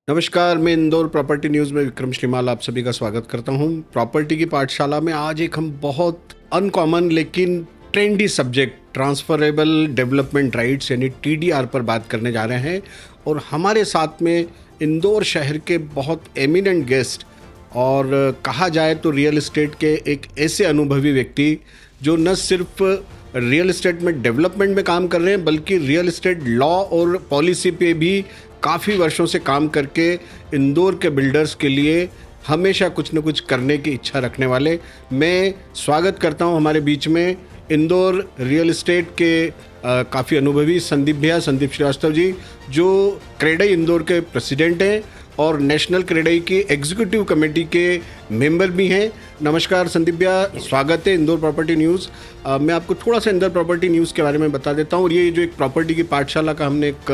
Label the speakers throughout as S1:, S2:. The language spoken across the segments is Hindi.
S1: नमस्कार, मैं इंदौर प्रॉपर्टी न्यूज़ में विक्रम श्रीमाल आप सभी का स्वागत करता हूं। प्रॉपर्टी की पाठशाला में आज एक हम बहुत अनकॉमन लेकिन trendy subject transferable development rights यानी टीडीआर पर बात करने जा रहे हैं। और हमारे साथ में इंदौर शहर के बहुत एमिनेंट गेस्ट और कहा जाए तो रियल एस्टेट के एक ऐसे अनुभवी व्यक्ति जो न सिर्फ रियल एस्टेट में डेवलपमेंट में काम कर रहे हैं बल्कि रियल एस्टेट लॉ और पॉलिसी पे भी काफ़ी वर्षों से काम करके इंदौर के बिल्डर्स के लिए हमेशा कुछ न कुछ करने की इच्छा रखने वाले। मैं स्वागत करता हूं हमारे बीच में इंदौर रियल एस्टेट के काफ़ी अनुभवी संदीप श्रीवास्तव जी, जो क्रेडाई इंदौर के प्रेसिडेंट हैं और नेशनल क्रेडाई की एग्जीक्यूटिव कमेटी के मेंबर भी हैं। नमस्कार संदीप भैया, स्वागत है इंदौर प्रॉपर्टी न्यूज़। मैं आपको थोड़ा सा इंदौर प्रॉपर्टी न्यूज़ के बारे में बता देता हूँ। और ये जो एक प्रॉपर्टी की पाठशाला का हमने एक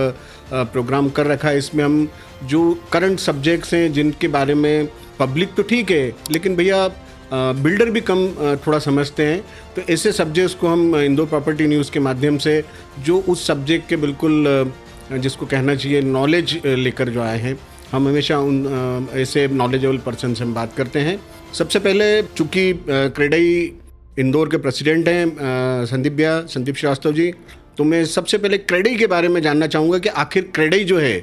S1: प्रोग्राम कर रखा है, इसमें हम जो करंट सब्जेक्ट्स हैं जिनके बारे में पब्लिक तो ठीक है लेकिन भैया बिल्डर भी कम थोड़ा समझते हैं, तो ऐसे सब्जेक्ट्स को हम इंदौर प्रॉपर्टी न्यूज़ के माध्यम से जो उस सब्जेक्ट के बिल्कुल जिसको कहना चाहिए नॉलेज लेकर जो आए हैं, हम हमेशा उन ऐसे नॉलेजेबल पर्सन से हम बात करते हैं। सबसे पहले चूँकि क्रेडाई इंदौर के प्रेसिडेंट हैं संदीप श्रीवास्तव जी, तो मैं सबसे पहले क्रेडाई के बारे में जानना चाहूँगा कि आखिर क्रेडाई जो है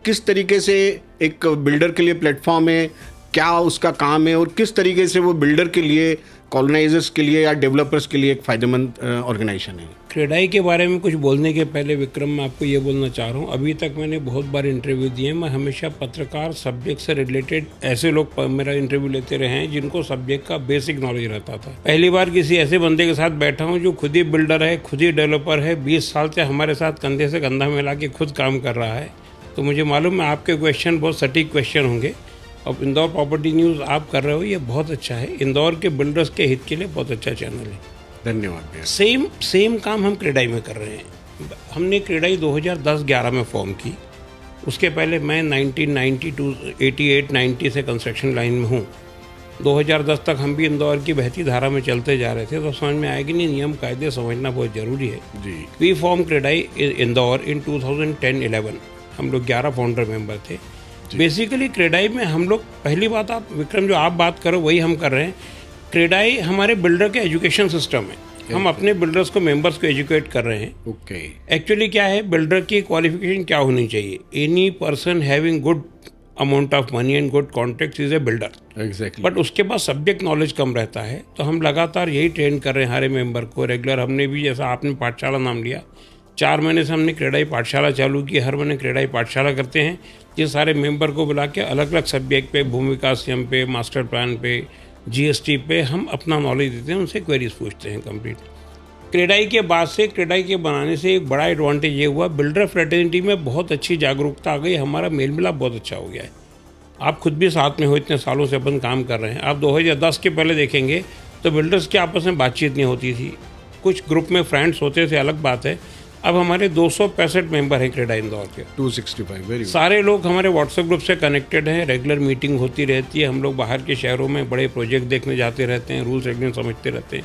S1: किस तरीके से एक बिल्डर के लिए प्लेटफॉर्म है, क्या उसका काम है और किस तरीके से वो बिल्डर के लिए, कॉलोनाइजर्स के लिए या डेवलपर्स के लिए एक फ़ायदेमंद ऑर्गेनाइजेशन है।
S2: क्रेडाई के बारे में कुछ बोलने के पहले विक्रम, मैं आपको ये बोलना चाह रहा हूँ, अभी तक मैंने बहुत बार इंटरव्यू दिए हैं। मैं हमेशा पत्रकार सब्जेक्ट से रिलेटेड ऐसे लोग मेरा इंटरव्यू लेते रहे हैं जिनको सब्जेक्ट का बेसिक नॉलेज रहता था। पहली बार किसी ऐसे बंदे के साथ बैठा हूँ जो खुद ही बिल्डर है, खुद ही डेवलपर है, 20 साल से हमारे साथ कंधे से कंधा मिला के खुद काम कर रहा है। तो मुझे मालूम है आपके क्वेश्चन बहुत सटीक क्वेश्चन होंगे। अब इंदौर प्रॉपर्टी न्यूज़ आप कर रहे हो, ये बहुत अच्छा है, इंदौर के बिल्डर्स के हित के लिए बहुत अच्छा चैनल है।
S1: धन्यवाद भैया।
S2: सेम काम हम क्रेडाई में कर रहे हैं। हमने क्रेडाई 2010-11 में फॉर्म की। उसके पहले मैं 1992 88-90 से कंस्ट्रक्शन लाइन में हूँ। 2010 तक हम भी इंदौर की बहती धारा में चलते जा रहे थे, तो समझ में आया कि नहीं, नियम कायदे समझना बहुत ज़रूरी है
S1: जी।
S2: वी फॉर्म क्रेडाई इंदौर इन 2010-11। हम लोग 11 फाउंडर मेंबर थे। बेसिकली क्रेडाई में हम लोग, पहली बात आप विक्रम जो आप बात करो वही हम कर रहे हैं। क्रेडाई हमारे बिल्डर के एजुकेशन सिस्टम है। हम अपने बिल्डर्स को, मेंबर्स को एजुकेट कर रहे हैं।
S1: ओके।
S2: एक्चुअली क्या है, बिल्डर की क्वालिफिकेशन क्या होनी चाहिए? Any person having good amount of money and good contacts is a builder.
S1: Exactly.
S2: But उसके पास सब्जेक्ट नॉलेज कम रहता है, तो हम लगातार यही ट्रेन कर रहे हैं हमारे मेंबर को रेगुलर। हमने भी, जैसा आपने पाठशाला नाम लिया, 4 महीने से हमने क्रेडाई पाठशाला चालू की। हर महीने क्रेडाई पाठशाला करते हैं। ये सारे मेंबर को बुला के अलग अलग सब्जेक्ट पे, भूमि विकास नियम पे, मास्टर प्लान पे, जीएसटी पे हम अपना नॉलेज देते हैं, उनसे क्वेरीज पूछते हैं कंप्लीट। क्रेडाई के बाद से, क्रेडाई के बनाने से एक बड़ा एडवांटेज ये हुआ, बिल्डर फ्रेटर्निटी में बहुत अच्छी जागरूकता आ गई। हमारा मेल मिलाप बहुत अच्छा हो गया है। आप खुद भी साथ में हो, इतने सालों से अपन काम कर रहे हैं। आप 2010 के पहले देखेंगे तो बिल्डर्स की आपस में बातचीत नहीं होती थी, कुछ ग्रुप में फ्रेंड्स होते थे, अलग बात है। अब हमारे 265 मेंबर हैं क्रेडाई इंदौर के।
S1: 265, वेरी गुड।
S2: सारे लोग हमारे व्हाट्सएप ग्रुप से कनेक्टेड हैं, रेगुलर मीटिंग होती रहती है। हम लोग बाहर के शहरों में बड़े प्रोजेक्ट देखने जाते रहते हैं, रूल्स रेगुलेशन समझते रहते हैं।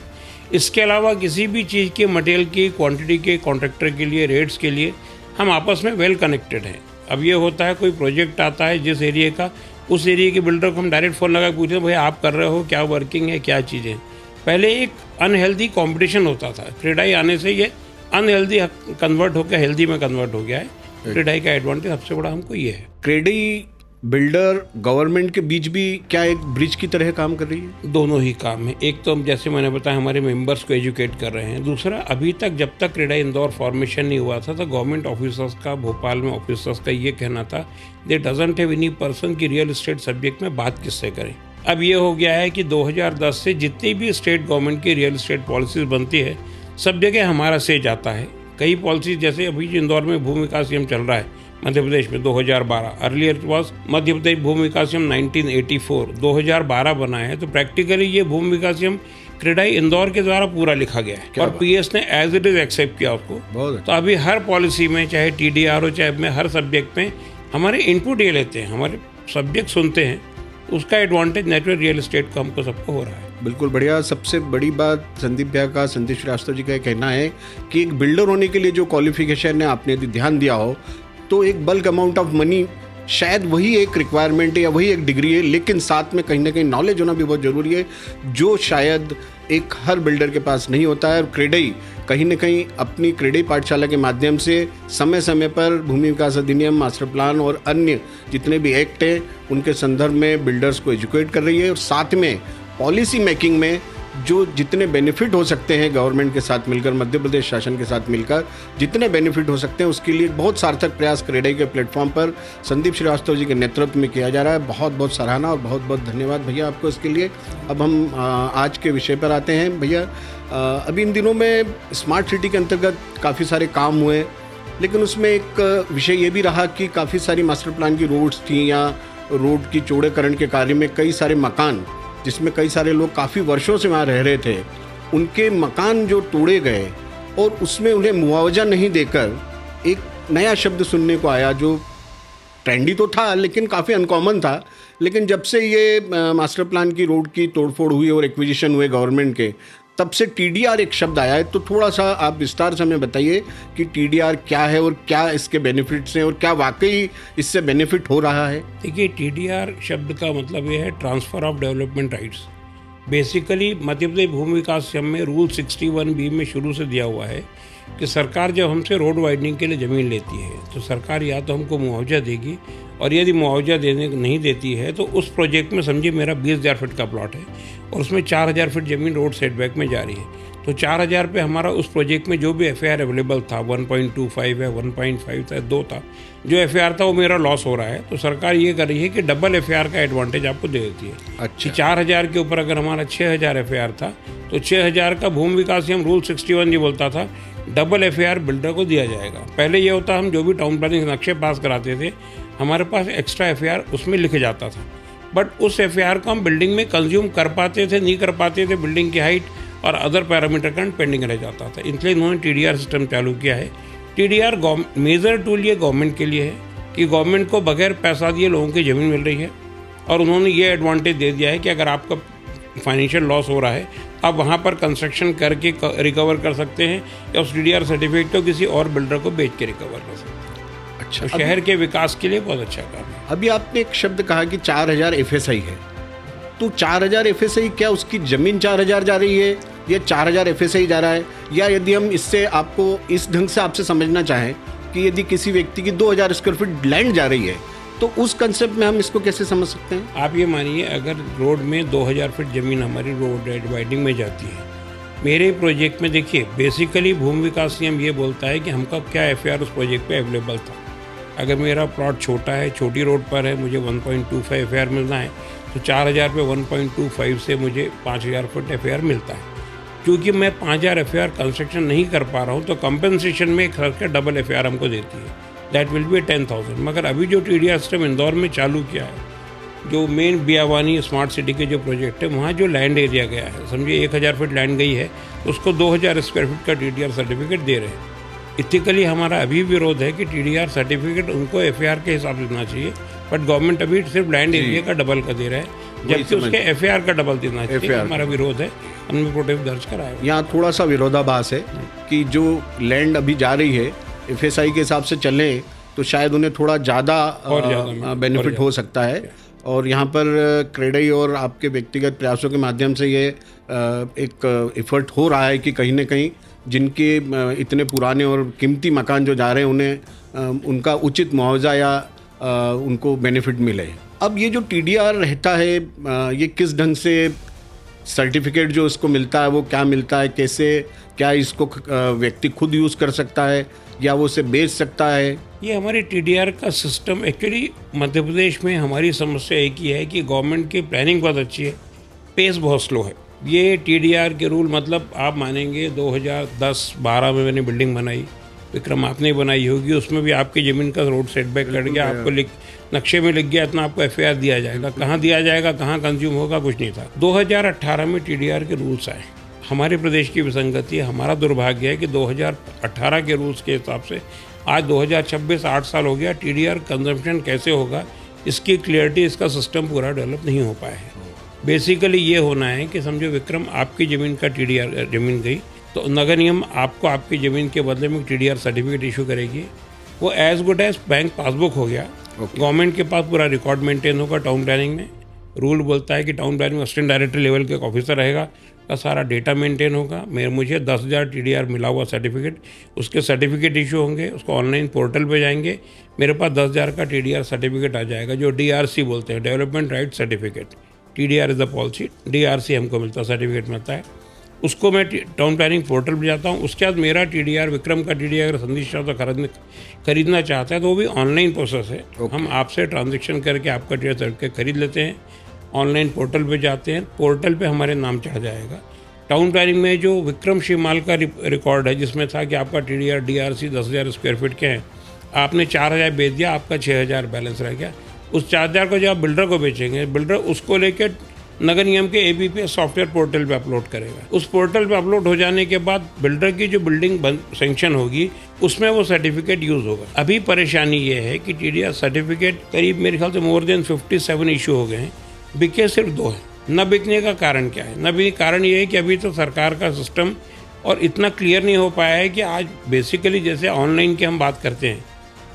S2: इसके अलावा किसी भी चीज़ के, मटेरियल की क्वांटिटी के, कॉन्ट्रैक्टर के लिए, रेट्स के लिए हम आपस में वेल कनेक्टेड हैं। अब ये होता है, कोई प्रोजेक्ट आता है जिस एरिया का, उस एरिया के बिल्डर को हम डायरेक्ट फ़ोन लगा पूछते हैं, भाई आप कर रहे हो, क्या वर्किंग है, क्या चीज़ें। पहले एक अनहेल्दी कॉम्पिटिशन होता था, क्रेडाई आने से ये अनहेल्दी कन्वर्ट होकर हेल्दी में कन्वर्ट हो गया है। क्रेडाई का एडवांटेज सबसे बड़ा हमको ये है।
S1: क्रेडाई बिल्डर गवर्नमेंट के बीच भी क्या एक ब्रिज की तरह काम कर रही है?
S2: दोनों ही काम है। एक तो जैसे मैंने बताया, हमारे मेंबर्स को एजुकेट कर रहे हैं। दूसरा, अभी तक जब तक क्रेडाई इंदौर फॉर्मेशन नहीं हुआ था, तो गवर्नमेंट ऑफिसर्स का, भोपाल में ऑफिसर्स का ये कहना था, दे डजंट हैव एनी पर्सन की रियल एस्टेट सब्जेक्ट में बात किससे करें। अब ये हो गया है कि 2010 से जितनी भी स्टेट गवर्नमेंट की रियल एस्टेट पॉलिसीज बनती है, सब जगह हमारा से जाता है। कई पॉलिसीज, जैसे अभी इंदौर में भूमि विकास नियम चल रहा है मध्य प्रदेश में 2012, अर्लियर वॉज मध्य प्रदेश भूमि विकास नियम 1984, 2012 बना है। तो प्रैक्टिकली ये भूमि विकास नियम क्रेडाई इंदौर के द्वारा पूरा लिखा गया है और पीएस ने एज इट इज एक्सेप्ट किया उसको। तो अभी हर पॉलिसी में, चाहे टीडीआर हो, चाहे में, हर सब्जेक्ट में हमारे इनपुट ये लेते हैं, हमारे सब्जेक्ट सुनते हैं। उसका एडवांटेज नेचुरल रियल एस्टेट का हमको सबको हो रहा है।
S1: बिल्कुल बढ़िया। सबसे बड़ी बात संदीप श्रीवास्तव जी का कहना है कि एक बिल्डर होने के लिए जो क्वालिफिकेशन है, आपने यदि ध्यान दिया हो तो एक बल्क अमाउंट ऑफ मनी शायद वही एक रिक्वायरमेंट है या वही एक डिग्री है, लेकिन साथ में कहीं ना कहीं नॉलेज होना भी बहुत ज़रूरी है, जो शायद एक हर बिल्डर के पास नहीं होता है। और क्रेडई कहीं ना कहीं अपनी क्रेडई पाठशाला के माध्यम से समय समय पर भूमि विकास अधिनियम, मास्टर प्लान और अन्य जितने भी एक्ट हैं उनके संदर्भ में बिल्डर्स को एजुकेट कर रही है। और साथ में पॉलिसी मेकिंग में जो जितने बेनिफिट हो सकते हैं गवर्नमेंट के साथ मिलकर, मध्य प्रदेश शासन के साथ मिलकर जितने बेनिफिट हो सकते हैं, उसके लिए बहुत सार्थक प्रयास क्रेडई के प्लेटफॉर्म पर संदीप श्रीवास्तव जी के नेतृत्व में किया जा रहा है। बहुत बहुत सराहना और बहुत बहुत धन्यवाद भैया आपको इसके लिए। अब हम आज के विषय पर आते हैं। भैया, अभी इन दिनों में स्मार्ट सिटी के अंतर्गत काफ़ी सारे काम हुए, लेकिन उसमें एक विषय ये भी रहा कि काफ़ी सारी मास्टर प्लान की रोड्स थी या रोड की चौड़ेकरण के कार्य में कई सारे मकान, जिसमें कई सारे लोग काफ़ी वर्षों से वहाँ रह रहे थे, उनके मकान जो तोड़े गए और उसमें उन्हें मुआवजा नहीं देकर एक नया शब्द सुनने को आया, जो ट्रेंडी तो था लेकिन काफ़ी अनकॉमन था। लेकिन जब से ये मास्टर प्लान की रोड की तोड़फोड़ हुई और एक्विजिशन हुए गवर्नमेंट के, तब से टीडीआर एक शब्द आया है। तो थोड़ा सा आप विस्तार से हमें बताइए कि टीडीआर क्या है और क्या इसके बेनिफिट्स हैं और क्या वाकई इससे बेनिफिट हो रहा है।
S2: देखिए, टीडीआर शब्द का मतलब ये है transfer of development rights. Basically Madhya Pradesh भूमि विकास नियम में रूल 61B में शुरू से दिया हुआ है कि सरकार जब हमसे रोड वाइडनिंग के लिए ज़मीन लेती है तो सरकार या तो हमको मुआवजा देगी, और यदि मुआवजा देने नहीं देती है तो उस प्रोजेक्ट में समझिए मेरा 20,000 फीट का प्लॉट है और उसमें 4,000 फीट ज़मीन रोड सेटबैक में जा रही है, तो 4,000 पे हमारा उस प्रोजेक्ट में जो भी एफआईआर अवेलेबल था, 1.25 है, 1.5 था, 2 था, जो एफआईआर था वो मेरा लॉस हो रहा है। तो सरकार ये कर रही है कि डबल एफआईआर का एडवांटेज आपको दे देती है।
S1: अच्छा,
S2: 4,000 के ऊपर अगर हमारा 6,000 एफआईआर था तो 6,000 का भूमि विकास नियम रूल 61 ये बोलता था डबल एफआईआर बिल्डर को दिया जाएगा। पहले ये होता, हम जो भी टाउन प्लानिंग नक्शे पास कराते थे हमारे पास एक्स्ट्रा एफआईआर उसमें लिखे जाता था, बट उस एफआईआर को हम बिल्डिंग में कंज्यूम कर पाते थे, नहीं कर पाते थे, बिल्डिंग की हाइट और अदर पैरामीटर का पेंडिंग रह जाता था। इसलिए इन्होंने टीडीआर सिस्टम चालू किया है। टीडीआर मेजर टूल ये गवर्नमेंट के लिए है कि गवर्नमेंट को बगैर पैसा दिए लोगों की ज़मीन मिल रही है, और उन्होंने ये एडवांटेज दे दिया है कि अगर आपका फाइनेंशियल लॉस हो रहा है आप वहाँ पर कंस्ट्रक्शन करके रिकवर कर सकते हैं, या उस टीडीआर सर्टिफिकेट को किसी और बिल्डर को बेच के रिकवर कर सकते हैं।
S1: अच्छा,
S2: तो शहर के विकास के लिए बहुत अच्छा काम है।
S1: अभी आपने एक शब्द कहा कि 4,000 एफएसआई है, तो 4,000 एफएसआई क्या उसकी ज़मीन 4,000 जा रही है या 4,000 एफएसआई जा रहा है? या यदि हम इससे आपको इस ढंग से आपसे समझना चाहें कि यदि किसी व्यक्ति की 2,000 स्क्वायर फीट लैंड जा रही है, तो उस कंसेप्ट में हम इसको कैसे समझ सकते हैं?
S2: आप ये मानिए अगर रोड में 2,000 फीट ज़मीन हमारी रोड डिवाइडिंग में जाती है, मेरे प्रोजेक्ट में देखिए बेसिकली भूमि विकास नियम ये बोलता है कि हमका क्या एफआईआर उस प्रोजेक्ट पे अवेलेबल था। अगर मेरा प्लॉट छोटा है, छोटी रोड पर है, मुझे 1.25 एफआईआर मिलना है, तो 4,000 पे 1.25 से मुझे 5,000 फुट एफआईआर मिलता है। क्योंकि मैं 5,000 एफआईआर कंस्ट्रक्शन नहीं कर पा रहा हूँ तो कंपनसेशन में खर्च का डबल एफआईआर हमको देती है, दैट विल बी 10,000। मगर अभी जो टीडीआर सिस्टम इंदौर में चालू किया है, जो मेन बियावानी स्मार्ट सिटी के जो प्रोजेक्ट है, वहाँ जो लैंड एरिया गया है, समझिए 1,000 फीट लैंड गई है, उसको 2,000 स्क्वायर फीट का टीडीआर सर्टिफिकेट दे रहे हैं। इथिकली हमारा अभी विरोध है कि टीडीआर सर्टिफिकेट उनको एफआईआर के हिसाब से देना चाहिए, बट गवर्नमेंट अभी सिर्फ लैंड एरिया का डबल का दे रहा है, जबकि उसके एफआईआर का डबल देना चाहिए। हमारा विरोध है, हमने प्रोटेस्ट दर्ज कराया।
S1: यहाँ थोड़ा सा विरोधाभास है कि जो लैंड अभी जा रही है एफएसआई के हिसाब से चले तो शायद उन्हें थोड़ा ज़्यादा बेनिफिट हो सकता है, और यहाँ पर क्रेडई और आपके व्यक्तिगत प्रयासों के माध्यम से ये एक एफर्ट हो रहा है कि कहीं ना कहीं जिनके इतने पुराने और कीमती मकान जो जा रहे हैं उन्हें उनका उचित मुआवजा या उनको बेनिफिट मिले। अब ये जो टीडीआर रहता है, ये किस ढंग से सर्टिफिकेट जो उसको मिलता है वो क्या मिलता है, कैसे, क्या इसको व्यक्ति खुद यूज़ कर सकता है या वो उसे बेच सकता है?
S2: ये हमारे टीडीआर का सिस्टम एक्चुअली मध्य प्रदेश में हमारी समस्या एक ही है कि गवर्नमेंट की प्लानिंग बहुत अच्छी है, पेस बहुत स्लो है। ये टीडीआर के रूल मतलब आप मानेंगे 2010-12 में मैंने बिल्डिंग बनाई, विक्रम आपने बनाई होगी, उसमें भी आपकी ज़मीन का रोड सेटबैक कट गया, आपको नक्शे में लिख गया इतना आपको एफआईआर दिया जाएगा, कहाँ दिया जाएगा, कहाँ कंज्यूम होगा, कुछ नहीं था। 2018 में टीडीआर के रूल्स आए, हमारे प्रदेश की विसंगति है, हमारा दुर्भाग्य है कि 2018 के रूल्स के हिसाब से आज 2026 8 साल हो गया, टीडीआर कंजम्पशन कैसे होगा इसकी क्लियरिटी, इसका सिस्टम पूरा डेवलप नहीं हो पाया है। बेसिकली ये होना है कि समझो विक्रम आपकी ज़मीन का टीडीआर ज़मीन गई तो नगर निगम आपको आपकी ज़मीन के बदले में टीडीआर सर्टिफिकेट इशू करेगी, वो as good as bank passbook हो गया, गवर्नमेंट के पास पूरा रिकॉर्ड मेंटेन होगा टाउन प्लानिंग में। रूल बोलता है कि टाउन प्लानिंग में असिस्टेंट डायरेक्टर लेवल के एक ऑफिसर रहेगा, का सारा डेटा मेंटेन होगा। मुझे 10,000 TDR मिला हुआ सर्टिफिकेट, उसके सर्टिफिकेट इशू होंगे, उसको ऑनलाइन पोर्टल पे जाएंगे, मेरे पास 10,000 का TDR सर्टिफिकेट आ जाएगा, जो DRC बोलते हैं, development right certificate. TDR is the policy, DRC हमको मिलता है, सर्टिफिकेट मिलता है। उसको मैं टाउन प्लानिंग पोर्टल पर जाता हूँ। उसके बाद मेरा TDR, विक्रम का TDR अगर संदीप श्रीवास्तव खरीदना चाहता है तो वो भी ऑनलाइन प्रोसेस है। हम आपसे ट्रांजेक्शन करके आपका TDR सर्टिफिकेट खरीद लेते हैं, ऑनलाइन पोर्टल पे जाते हैं, पोर्टल पे हमारे नाम चढ़ जाएगा। टाउन प्लानिंग में जो विक्रम शिमाल का रिकॉर्ड है, जिसमें था कि आपका TDR DRC 10,000 स्क्वायर फीट के हैं, आपने 4,000 बेच दिया, आपका 6,000 बैलेंस रह गया। उस 4,000 को जब आप बिल्डर को बेचेंगे, बिल्डर उसको लेकर नगर निगम के ABP सॉफ्टवेयर पोर्टल पे अपलोड करेगा। उस पोर्टल पे अपलोड हो जाने के बाद बिल्डर की जो बिल्डिंग सेंक्शन होगी उसमें वो सर्टिफिकेट यूज़ होगा। अभी परेशानी ये है कि TDR सर्टिफिकेट करीब मेरे ख्याल से मोर देन 57 इशू हो गए हैं, बिके सिर्फ 2 हैं। न बिकने का कारण क्या है? न बिकने का कारण ये है कि अभी तो सरकार का सिस्टम और इतना क्लियर नहीं हो पाया है कि आज बेसिकली जैसे ऑनलाइन की हम बात करते हैं,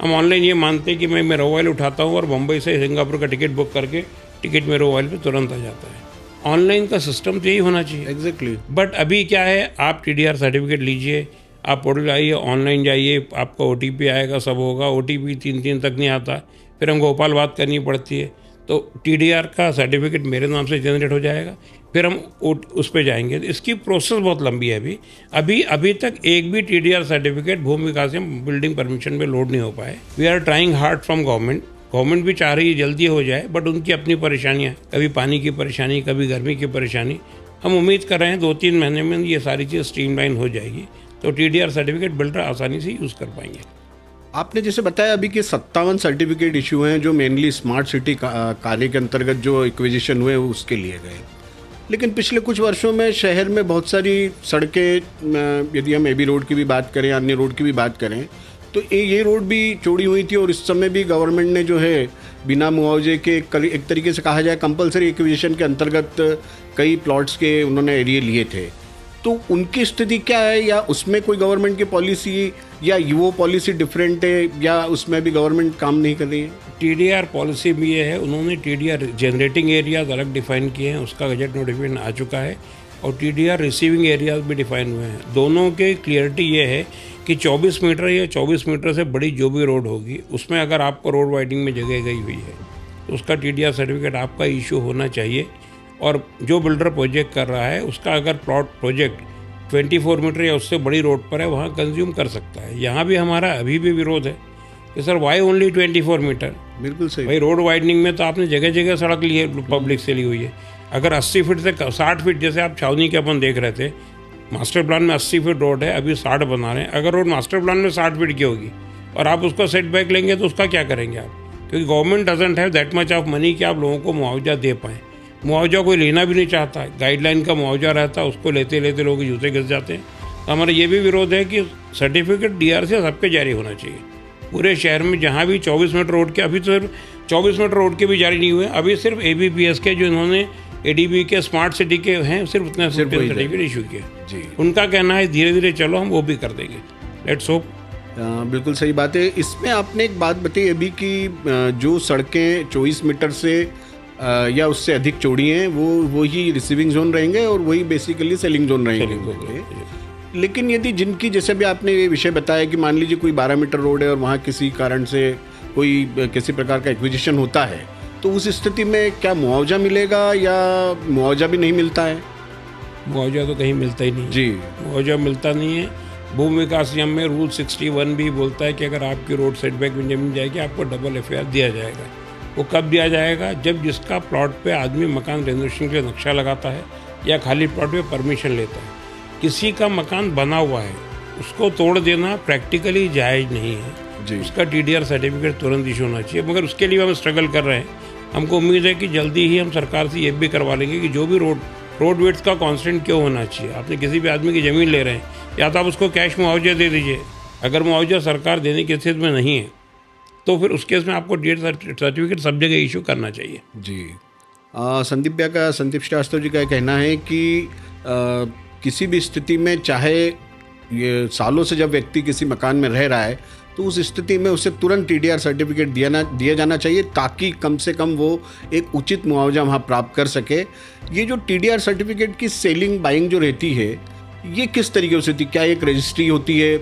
S2: हम ऑनलाइन ये मानते हैं कि मैं मेरा मोबाइल उठाता हूँ और मुंबई से सिंगापुर का टिकट बुक करके टिकट मेरे मोबाइल पे तुरंत आ जाता है। ऑनलाइन का सिस्टम तो यही होना चाहिए।
S1: एग्जैक्टली।
S2: बट अभी क्या है, आप TDR सर्टिफिकेट लीजिए, आप पोर्टल आइए, ऑनलाइन जाइए, आपका OTP आएगा, सब होगा। OTP 3 दिन तक नहीं आता, फिर हमको भोपाल बात करनी पड़ती है। तो TDR का सर्टिफिकेट मेरे नाम से जनरेट हो जाएगा, फिर हम उस पर जाएंगे। इसकी प्रोसेस बहुत लंबी है। अभी तक एक भी TDR सर्टिफिकेट भूमि विकास या बिल्डिंग परमिशन में लोड नहीं हो पाए। We are trying hard from government भी चाह रही है जल्दी हो जाए, बट उनकी अपनी परेशानियाँ, कभी पानी की परेशानी, कभी गर्मी की परेशानी। हम उम्मीद कर रहे हैं 2-3 महीने में ये सारी चीज़ स्ट्रीमलाइन हो जाएगी, तो TDR सर्टिफिकेट बिल्डर आसानी से यूज़ कर पाएंगे।
S1: आपने जैसे बताया अभी कि 57 सर्टिफिकेट इशू हैं जो मेनली स्मार्ट सिटी कार्य के अंतर्गत जो एक्विजिशन हुए उसके लिए गए। लेकिन पिछले कुछ वर्षों में शहर में बहुत सारी सड़कें, यदि हम AB रोड की भी बात करें, अन्य रोड की भी बात करें, तो ये रोड भी चौड़ी हुई थी और इस समय भी गवर्नमेंट ने जो है बिना मुआवजे के एक तरीके से कहा जाए कंपलसरी एक्विजिशन के अंतर्गत कई प्लॉट्स के उन्होंने एरिया लिए थे। तो उनकी स्थिति क्या है, या उसमें कोई गवर्नमेंट की पॉलिसी या वो पॉलिसी डिफरेंट है, या उसमें भी गवर्नमेंट काम नहीं कर रही है?
S2: TDR पॉलिसी भी ये है, उन्होंने TDR जनरेटिंग एरियाज अलग डिफाइन किए हैं, उसका गजट नोटिफिकेशन आ चुका है, और TDR रिसीविंग एरियाज भी डिफाइन हुए हैं। दोनों के क्लियरिटी ये है कि 24 मीटर या 24 मीटर से बड़ी जो भी रोड होगी, उसमें अगर आपको रोड वाइडिंग में जगह गई हुई है तो उसका TDR सर्टिफिकेट आपका इशू होना चाहिए। और जो बिल्डर प्रोजेक्ट कर रहा है उसका अगर प्रोजेक्ट 24 मीटर या उससे बड़ी रोड पर है, वहाँ कंज्यूम कर सकता है। यहाँ भी हमारा अभी भी विरोध है कि सर वाई ओनली 24 मीटर।
S1: बिल्कुल सही
S2: भाई, रोड वाइडनिंग में तो आपने जगह जगह सड़क ली है, पब्लिक से ली हुई है। अगर 80 फीट से 60 फीट, जैसे आप छावनी के अपन देख रहे थे, मास्टर प्लान में 80 फीट रोड है, अभी 60 बना रहे हैं। अगर रोड मास्टर प्लान में 60 फीट की होगी और आप उसको सेट बैक लेंगे तो उसका क्या करेंगे आप? क्योंकि government doesn't have that much of money कि आप लोगों को मुआवजा दे पाएँ। मुआवजा कोई लेना भी नहीं चाहता है, गाइडलाइन का मुआवजा रहता है, उसको लेते लेते लोग जूते घिस जाते हैं। तो हमारा ये भी विरोध है कि सर्टिफिकेट DRC सबके जारी होना चाहिए पूरे शहर में। जहाँ भी 24 मीटर रोड के, अभी तो सिर्फ 24 मीटर रोड के भी जारी नहीं हुए, अभी सिर्फ ABPS के जो इन्होंने ADB के स्मार्ट सिटी के हैं, सिर्फ उतने सर्टिफिकेट इशू किए जी। उनका कहना है धीरे धीरे चलो हम वो भी कर देंगे, लेट्स होप।
S1: बिल्कुल सही बात है। इसमें आपने एक बात बताई अभी कि जो सड़कें 24 मीटर से या उससे अधिक चौड़ी हैं वो ही रिसीविंग जोन रहेंगे और वही बेसिकली सेलिंग जोन रहेंगे। लेकिन यदि जिनकी, जैसे भी आपने ये विषय बताया कि मान लीजिए कोई 12 मीटर रोड है और वहाँ किसी कारण से कोई किसी प्रकार का एक्विजिशन होता है, तो उस स्थिति में क्या मुआवजा मिलेगा या मुआवजा भी नहीं मिलता है?
S2: मुआवजा तो कहीं मिलता ही नहीं
S1: जी,
S2: मुआवजा मिलता नहीं है। भूमि विकास नियम में रूल 61 भी बोलता है कि अगर आपकी रोड सेटबैक में जमीन जाएगी आपको डबल FAR दिया जाएगा। वो कब दिया जाएगा? जब जिसका प्लॉट पे आदमी मकान रेनोवेशन के लिए नक्शा लगाता है या खाली प्लॉट पे परमिशन लेता है। किसी का मकान बना हुआ है उसको तोड़ देना प्रैक्टिकली जायज़ नहीं है जी। उसका TDR सर्टिफिकेट तुरंत इशू होना चाहिए, मगर उसके लिए हम स्ट्रगल कर रहे हैं। हमको उम्मीद है कि जल्दी ही हम सरकार से ये भी करवा लेंगे कि जो भी रोड वेट्स का कांस्टेंट क्यों होना चाहिए। आपने किसी भी आदमी की ज़मीन ले रहे हैं, या तो आप उसको कैश मुआवजा दे दीजिए। अगर मुआवजा सरकार देने की स्थिति में नहीं है तो फिर उस केस में आपको TDR सर्टिफिकेट सब जगह इशू करना चाहिए
S1: जी। संदीप श्रीवास्तव जी का कहना है कि किसी भी स्थिति में, चाहे ये सालों से जब व्यक्ति किसी मकान में रह रहा है, तो उस स्थिति में उसे तुरंत टीडीआर सर्टिफिकेट दिया जाना चाहिए, ताकि कम से कम वो एक उचित मुआवजा वहाँ प्राप्त कर सके। ये जो टीडीआर सर्टिफिकेट की सेलिंग बाइंग जो रहती है, ये किस तरीके से होती है? क्या एक रजिस्ट्री होती है?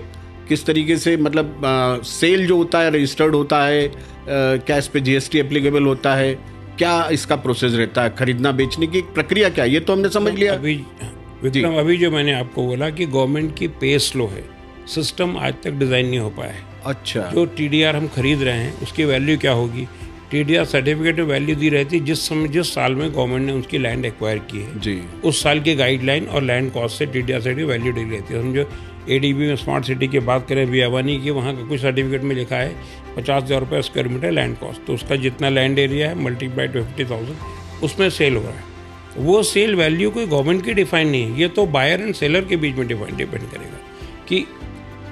S1: किस तरीके से, मतलब सेल जो होता है रजिस्टर्ड होता है? क्या इस पे जीएसटी एप्लीकेबल होता है? क्या इसका प्रोसेस रहता है? खरीदना बेचने की प्रक्रिया क्या है? ये तो हमने समझ लिया।
S2: अभी जो मैंने आपको बोला कि गवर्नमेंट की पे स्लो है, सिस्टम आज तक डिज़ाइन नहीं हो पाया है।
S1: अच्छा।
S2: जो टीडीआर हम खरीद रहे हैं उसकी वैल्यू क्या होगी? टीडीआर सर्टिफिकेट में वैल्यू दी रहती है जिस साल में गवर्नमेंट ने उसकी लैंड एक्वायर की है
S1: जी, उस
S2: साल की गाइडलाइन और लैंड कॉस्ट से टीडीआर सर्टिफिकेट वैल्यू दी रहती है। समझो एडीबी में स्मार्ट सिटी की बात करें, बियावानी की, वहाँ का कुछ सर्टिफिकेट में लिखा है 50,000 रुपये स्क्वायर मीटर लैंड कॉस्ट, तो उसका जितना लैंड एरिया है मल्टीप्लाई 50,000 उसमें सेल हो रहा है। वो सेल वैल्यू कोई गवर्नमेंट की डिफाइन नहीं है, ये तो बायर एंड सेलर के बीच में डिपेंड करेगा कि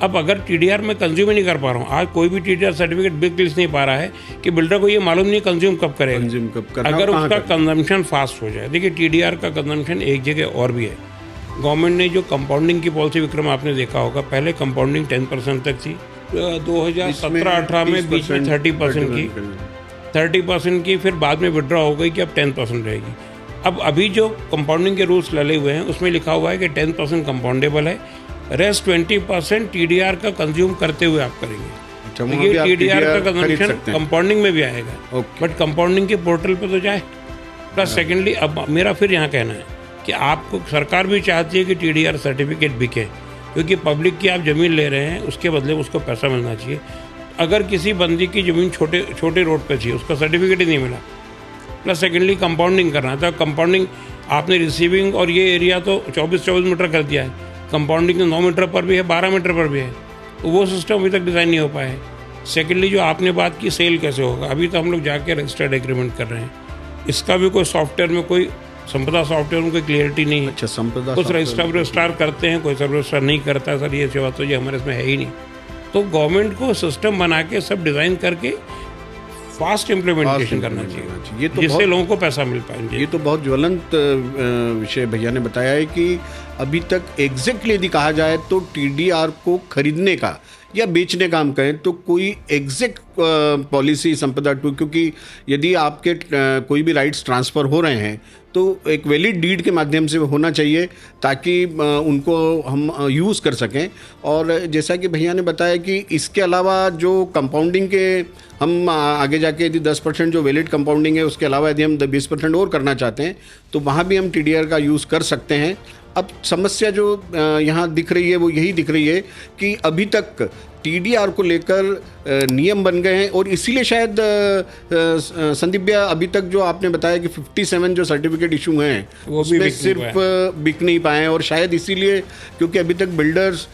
S2: अब अगर टीडीआर में कंज्यूम ही नहीं कर पा रहा हूँ, आज कोई भी टीडीआर सर्टिफिकेट बिक नहीं पा रहा है कि बिल्डर को ये मालूम नहीं कंज्यूम कब करेगा, अगर उसका कंजम्पशन फास्ट हो जाए। देखिए टीडीआर का कंजम्पशन एक जगह और भी है। गवर्नमेंट ने जो कंपाउंडिंग की पॉलिसी, विक्रम आपने देखा होगा, पहले कंपाउंडिंग 10% तक थी, 2017-18 में बीच में 30% की, फिर बाद में विड्रॉ हो गई कि अब 10% रहेगी। अब अभी जो कंपाउंडिंग के रूल्स लगे हुए हैं उसमें लिखा हुआ है कि 10% कंपाउंडेबल है, रेस्ट 20% टीडीआर का कंज्यूम करते हुए आप करेंगे। ये टीडीआर का कंजम्पशन कंपाउंडिंग में भी आएगा, बट कंपाउंडिंग के पोर्टल पे तो जाए। प्लस सेकेंडली, अब मेरा फिर यहाँ कहना है कि आपको सरकार भी चाहती है कि टीडीआर सर्टिफिकेट बिके, क्योंकि पब्लिक की आप ज़मीन ले रहे हैं, उसके बदले उसको पैसा मिलना चाहिए। अगर किसी बंदी की ज़मीन छोटे रोड पे थी, उसका सर्टिफिकेट ही नहीं मिला, प्लस सेकेंडली कंपाउंडिंग करना था, कंपाउंडिंग आपने रिसीविंग और ये एरिया तो 24 मीटर कर दिया है, कंपाउंडिंग 9 मीटर पर भी है, 12 मीटर पर भी है, तो वो सिस्टम अभी तक डिज़ाइन नहीं हो पाया है। सेकेंडली जो आपने बात की सेल कैसे होगा, अभी तो हम लोग जाके रजिस्टर्ड एग्रीमेंट कर रहे हैं, इसका भी कोई सॉफ्टवेयर में, कोई संपदा सॉफ्टवेयर में कोई क्लियरिटी नहीं है।
S1: अच्छा, संपदा
S2: कुछ रजिस्ट्रार करते हैं, कोई रजिस्ट्रार नहीं करता। सर ये सेवा तो ये हमारे इसमें है ही नहीं। तो गवर्नमेंट को सिस्टम बना के सब डिज़ाइन करके फास्ट इम्प्लीमेंटेशन करना चाहिए, ये तो जिससे लोगों को पैसा मिल पाए।
S1: ये तो बहुत ज्वलंत विषय भैया ने बताया है कि अभी तक एग्जैक्टली यदि कहा जाए तो टीडीआर को खरीदने का या बेचने का हम कहें तो कोई एग्जैक्ट पॉलिसी संपदा टू, क्योंकि यदि आपके कोई भी राइट्स ट्रांसफ़र हो रहे हैं तो एक वैलिड डीड के माध्यम से होना चाहिए, ताकि उनको हम यूज़ कर सकें। और जैसा कि भैया ने बताया कि इसके अलावा जो कंपाउंडिंग के हम आगे जाके यदि 10% जो वैलिड कंपाउंडिंग है, उसके अलावा यदि हम 20% और करना चाहते हैं तो वहाँ भी हम टीडीआर का यूज़ कर सकते हैं। अब समस्या जो यहाँ दिख रही है वो यही दिख रही है कि अभी तक टीडीआर को लेकर नियम बन गए हैं, और इसीलिए शायद संदीप भैया अभी तक जो आपने बताया कि 57 जो सर्टिफिकेट इशू हैं उसमें सिर्फ बिक नहीं पाए हैं, और शायद इसीलिए क्योंकि अभी तक बिल्डर्स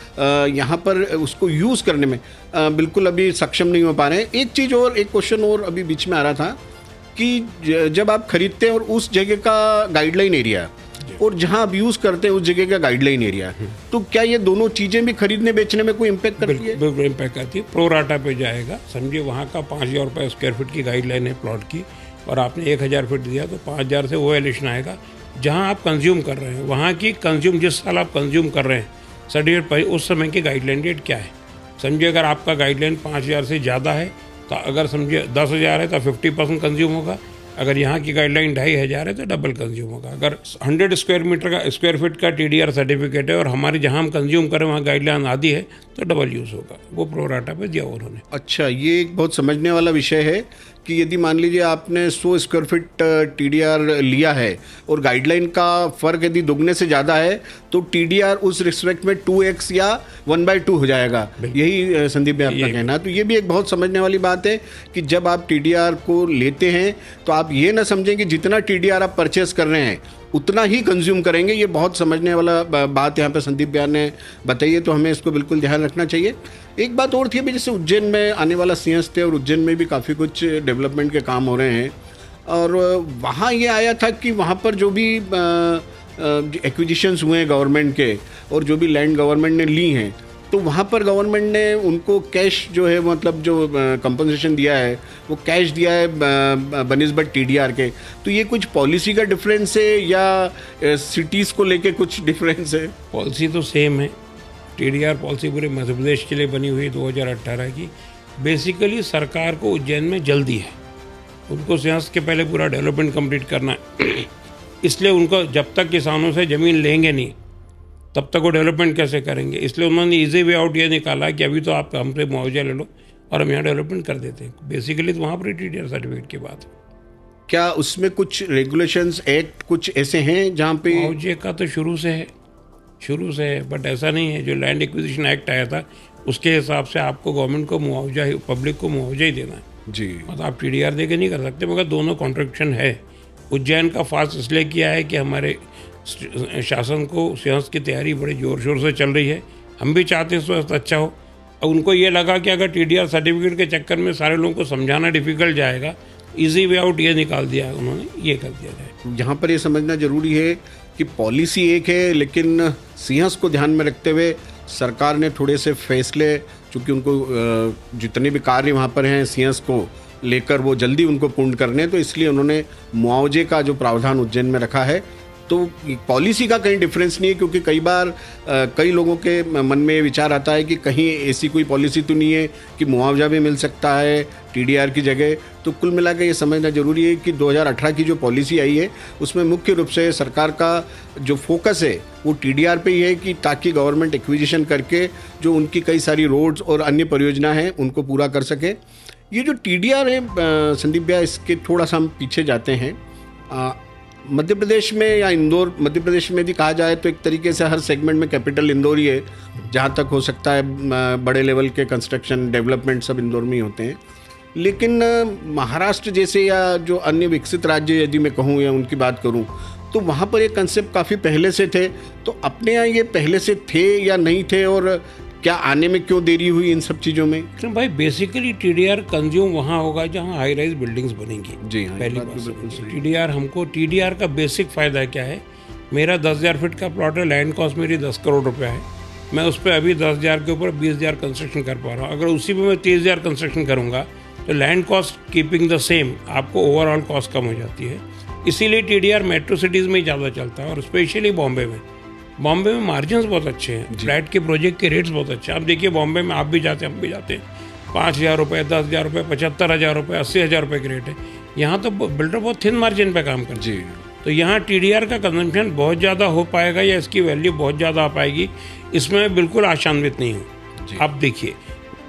S1: यहाँ पर उसको यूज़ करने में बिल्कुल अभी सक्षम नहीं हो पा रहे हैं। एक चीज़ और, एक क्वेश्चन और अभी बीच में आ रहा था कि जब आप खरीदते हैं और उस जगह का गाइडलाइन एरिया और जहां आप यूज़ करते हैं उस जगह का गाइडलाइन एरिया, तो क्या ये दोनों चीज़ें भी खरीदने बेचने में कोई इम्पैक्ट करती है?
S2: बिल्कुल इम्पैक्ट करती है। प्रो राटा पे जाएगा। समझिए वहाँ का 5,000 रुपये स्क्वायर फीट की गाइडलाइन है प्लॉट की, और आपने 1,000 फीट दिया तो 5,000 से वो एलिशन आएगा जहाँ आप कंज्यूम कर रहे हैं, वहाँ की कंज्यूम जिस साल आप कंज्यूम कर रहे हैं सर्टिफिकेट पर, उस समय की गाइडलाइन रेट क्या है। समझिए अगर आपका गाइडलाइन 5,000 से ज़्यादा है तो अगर समझिए 10,000 है तो 50% कंज्यूम होगा, अगर यहाँ की गाइडलाइन 2,500 है तो डबल कंज्यूम होगा। अगर 100 स्क्वायर फीट का टीडीआर सर्टिफिकेट है और हमारे जहाँ हम कंज्यूम करें वहाँ गाइडलाइन आधी है तो डबल यूज़ होगा, वो प्रो राटा पे दिया उन्होंने।
S1: अच्छा, ये एक बहुत समझने वाला विषय है कि यदि मान लीजिए आपने 100 स्क्वायर फीट टीडीआर लिया है और गाइडलाइन का फ़र्क यदि दुगने से ज़्यादा है तो टीडीआर उस रिस्पेक्ट में 2x या 1/2 हो जाएगा। यही संदीप भाई आपका कहना है। तो ये भी एक बहुत समझने वाली बात है कि जब आप टीडीआर को लेते हैं तो आप ये ना समझें कि जितना टीडीआर आप परचेस कर रहे हैं उतना ही कंज्यूम करेंगे। ये बहुत समझने वाला बात यहाँ पे संदीप भैया ने बताई है, तो हमें इसको बिल्कुल ध्यान रखना चाहिए। एक बात और थी अभी, जैसे उज्जैन में आने वाला सीएस थे और उज्जैन में भी काफ़ी कुछ डेवलपमेंट के काम हो रहे हैं, और वहाँ ये आया था कि वहाँ पर जो भी एक्विजिशंस हुए हैं गवर्नमेंट के और जो भी लैंड गवर्नमेंट ने ली हैं, तो वहाँ पर गवर्नमेंट ने उनको कैश जो है, मतलब जो कंपनसेशन दिया है वो कैश दिया है बनिस्बत टीडीआर के। तो ये कुछ पॉलिसी का डिफरेंस है या सिटीज़ को लेके कुछ डिफरेंस है?
S2: पॉलिसी तो सेम है। टीडीआर पॉलिसी पूरे मध्य प्रदेश के लिए बनी हुई 2018 की। बेसिकली सरकार को उज्जैन में जल्दी है, उनको सिंहस्थ के पहले पूरा डेवलपमेंट कंप्लीट करना है। इसलिए उनको जब तक किसानों से ज़मीन लेंगे नहीं तब तक वो डेवलपमेंट कैसे करेंगे, इसलिए उन्होंने इजी वे आउट ये निकाला कि अभी तो आप हमसे मुआवजा ले लो और हम यहाँ डेवलपमेंट कर देते हैं। बेसिकली तो वहाँ पर टीडीआर सर्टिफिकेट की बात है।
S1: क्या उसमें कुछ रेगुलेशंस एक्ट कुछ ऐसे हैं जहाँ पे
S2: मुआवजे का तो शुरू से है, बट ऐसा नहीं है। जो लैंड एक्विजिशन एक्ट आया था उसके हिसाब से आपको गवर्नमेंट को मुआवजा ही, पब्लिक को मुआवजा ही देना है
S1: जी।
S2: मतलब आप टीडीआर दे के नहीं कर सकते, मगर दोनों कॉन्ट्रैक्शन है। उज्जैन का फास्ट इसलिए किया है कि हमारे शासन को सिंहस्थ की तैयारी बड़े ज़ोर शोर से चल रही है, हम भी चाहते हैं स्वास्थ्य अच्छा हो। और उनको ये लगा कि अगर टीडीआर सर्टिफिकेट के चक्कर में सारे लोगों को समझाना डिफिकल्ट जाएगा, इजी वे आउट ये निकाल दिया उन्होंने, ये कर दिया जाए।
S1: यहाँ पर ये समझना जरूरी है कि पॉलिसी एक है, लेकिन सिंहस्थ को ध्यान में रखते हुए सरकार ने थोड़े से फैसले, चूँकि उनको जितने भी कार्य वहाँ पर हैं सिंहस्थ को लेकर वो जल्दी उनको पूर्ण करने, तो इसलिए उन्होंने मुआवजे का जो प्रावधान उज्जैन में रखा है। तो पॉलिसी का कहीं डिफरेंस नहीं है, क्योंकि कई बार कई लोगों के मन में ये विचार आता है कि कहीं ऐसी कोई पॉलिसी तो नहीं है कि मुआवजा भी मिल सकता है टीडीआर की जगह। तो कुल मिला के ये समझना जरूरी है कि 2018 की जो पॉलिसी आई है उसमें मुख्य रूप से सरकार का जो फोकस है वो टीडीआर पे ही है, कि ताकि गवर्नमेंट एक्विजिशन करके जो उनकी कई सारी रोड्स और अन्य परियोजना हैं उनको पूरा कर सके। ये जो टीडीआर है संदीप भैया, इसके थोड़ा सा हम पीछे जाते हैं। मध्य प्रदेश में या इंदौर, मध्य प्रदेश में भी कहा जाए तो एक तरीके से हर सेगमेंट में कैपिटल इंदौर ही है, जहाँ तक हो सकता है बड़े लेवल के कंस्ट्रक्शन डेवलपमेंट सब इंदौर में ही होते हैं। लेकिन महाराष्ट्र जैसे या जो अन्य विकसित राज्य यदि मैं कहूँ या उनकी बात करूँ, तो वहाँ पर ये कंसेप्ट काफ़ी पहले से थे। तो अपने यहाँ ये पहले से थे या नहीं थे, और क्या आने में क्यों देरी हुई इन सब चीज़ों में?
S2: भाई बेसिकली टीडीआर कंज्यूम वहाँ होगा जहाँ हाई राइज बिल्डिंग्स बनेंगी।
S1: जी हाँ,
S2: पहली बात टीडीआर हमको, टीडीआर का बेसिक फ़ायदा क्या है, मेरा 10,000 फीट का प्लॉट है, लैंड कॉस्ट मेरी 10 करोड़ रुपया है, मैं उस पर अभी 10,000 के ऊपर 20,000 कंस्ट्रक्शन कर पा रहा हूँ। अगर उसी में मैं 30,000 कंस्ट्रक्शन करूँगा तो land cost keeping the same, आपको ओवरऑल कॉस्ट कम हो जाती है। इसीलिए टीडीआर मेट्रो सिटीज़ में ही ज़्यादा चलता है, और स्पेशली बॉम्बे में मार्जिन्स बहुत अच्छे हैं, फ्लैट के प्रोजेक्ट के रेट्स बहुत अच्छे हैं। आप देखिए बॉम्बे में आप भी जाते हैं, हम भी जाते हैं, 5,000 रुपये, 10,000 रुपये, 75,000 रुपये, 80,000 रुपये के रेट है। यहाँ तो बिल्डर बहुत थिन मार्जिन पे काम करते हैं। तो यहाँ टीडीआर का कंजम्पशन बहुत ज़्यादा हो पाएगा या इसकी वैल्यू बहुत ज़्यादा आ पाएगी, इसमें बिल्कुल आशान्वित नहीं हूँ। आप देखिए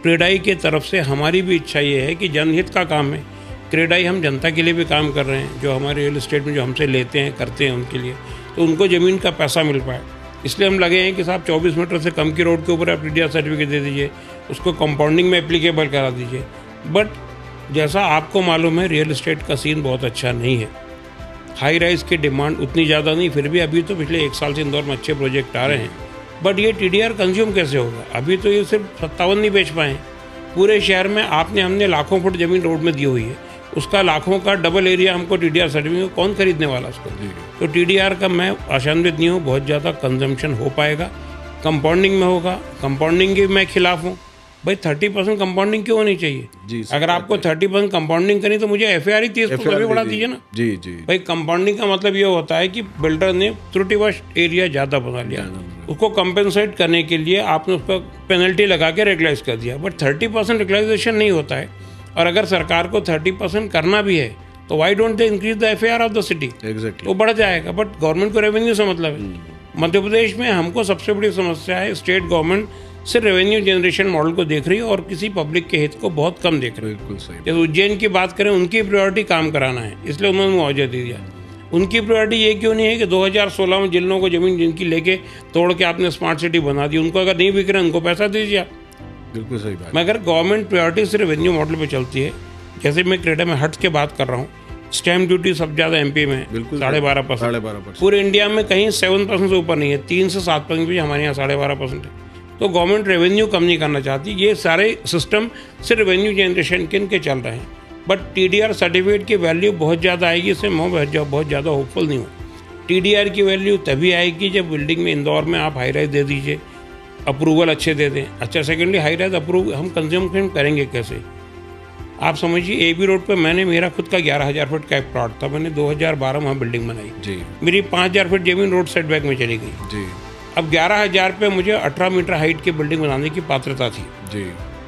S2: क्रेडाई के तरफ से हमारी भी इच्छा ये है कि जनहित का काम है, क्रेडाई हम जनता के लिए भी काम कर रहे हैं, जो हमारे रियल एस्टेट में जो हमसे लेते हैं करते हैं उनके लिए, तो उनको ज़मीन का पैसा मिल पाए। इसलिए हम लगे हैं कि साहब 24 मीटर से कम की रोड के ऊपर आप टीडीआर सर्टिफिकेट दे दीजिए, उसको कंपाउंडिंग में एप्लीकेबल करा दीजिए। बट जैसा आपको मालूम है रियल एस्टेट का सीन बहुत अच्छा नहीं है, हाई राइज की डिमांड उतनी ज़्यादा नहीं, फिर भी अभी तो पिछले 1 साल से इंदौर में अच्छे प्रोजेक्ट आ रहे हैं। बट ये टीडीआर कंज्यूम कैसे होगा? अभी तो ये सिर्फ 57 नहीं बेच पाए। पूरे शहर में हमने लाखों फुट ज़मीन रोड में दी हुई है, उसका लाखों का डबल एरिया हमको टीडीआर सर्टिफिकेट, कौन खरीदने वाला उसको? तो टीडीआर का मैं आशान्वित नहीं हूँ, बहुत ज़्यादा कंजम्पशन हो पाएगा, कंपाउंडिंग में होगा, कंपाउंडिंग के मैं खिलाफ हूँ। भाई 30% कंपाउंडिंग क्यों होनी चाहिए? अगर आपको 30% कंपाउंडिंग करनी तो मुझे एफआईआर ही 30% भी बढ़ा दीजिए ना।
S1: जी जी।
S2: भाई कंपाउंडिंग का मतलब ये होता है कि बिल्डर ने त्रुटिवश एरिया ज़्यादा बना लिया, उसको कंपेंसेट करने के लिए आपने उस पर पेनल्टी लगा के रेगुलाइज कर दिया। बट 30% रेगुलाइजेशन नहीं होता है, और अगर सरकार को 30% करना भी है तो why don't they increase the FIR of the city?
S1: Exactly,
S2: तो बढ़ जाएगा। बट गवर्नमेंट को रेवेन्यू से मतलब है। मध्य प्रदेश में हमको सबसे बड़ी समस्या है, स्टेट गवर्नमेंट सिर्फ रेवेन्यू जनरेशन मॉडल को देख रही है और किसी पब्लिक के हित को बहुत कम देख रही है।
S1: बिल्कुल सही।
S2: जैसे उज्जैन की बात करें, उनकी प्रायोरिटी काम कराना है, इसलिए उन्होंने मुआवजा दे दिया। उनकी प्रायोरिटी ये क्यों नहीं है कि 2016 में जिन लोगों को जमीन जिनकी लेके तोड़ के आपने स्मार्ट सिटी बना दी, उनको अगर नहीं बिक रहे उनको पैसा दीजिए आप।
S1: बिल्कुल सही बात।
S2: मगर गवर्नमेंट प्रायोरिटी सिर्फ रेवेन्यू मॉडल पे चलती है। जैसे मैं क्रेडा में हट के बात कर रहा हूँ, स्टैम्प ड्यूटी सब ज़्यादा एमपी में है, 12.5%। पूरे इंडिया में कहीं 7% से ऊपर नहीं है, 3 से 7% भी हमारे यहाँ 12.5% है। तो गवर्नमेंट रेवेन्यू कम नहीं करना चाहती, ये सारे सिस्टम सिर्फ रेवेन्यू जनरेशन के चल रहे हैं। बट टीडीआर सर्टिफिकेट की वैल्यू बहुत ज़्यादा आएगी, इससे मैं बहुत ज़्यादा होपफुल नहीं हूँ। टीडीआर की वैल्यू तभी आएगी जब बिल्डिंग में इंदौर में आप हाई राइज दे दीजिए, अप्रूवल अच्छे दे दें। अच्छा, सेकेंडली हाई राइज अप्रूव हम कंज्यूम करेंगे कैसे? आप समझिए एबी रोड पे मैंने, मेरा खुद का 11,000 फीट का एक प्लॉट था, मैंने 2012 में वहाँ बिल्डिंग बनाई जी। मेरी 5,000 फीट जमीन रोड सेटबैक में चली गई जी। अब 11,000 पे मुझे 18 मीटर हाइट की बिल्डिंग बनाने की पात्रता थी।
S1: जी,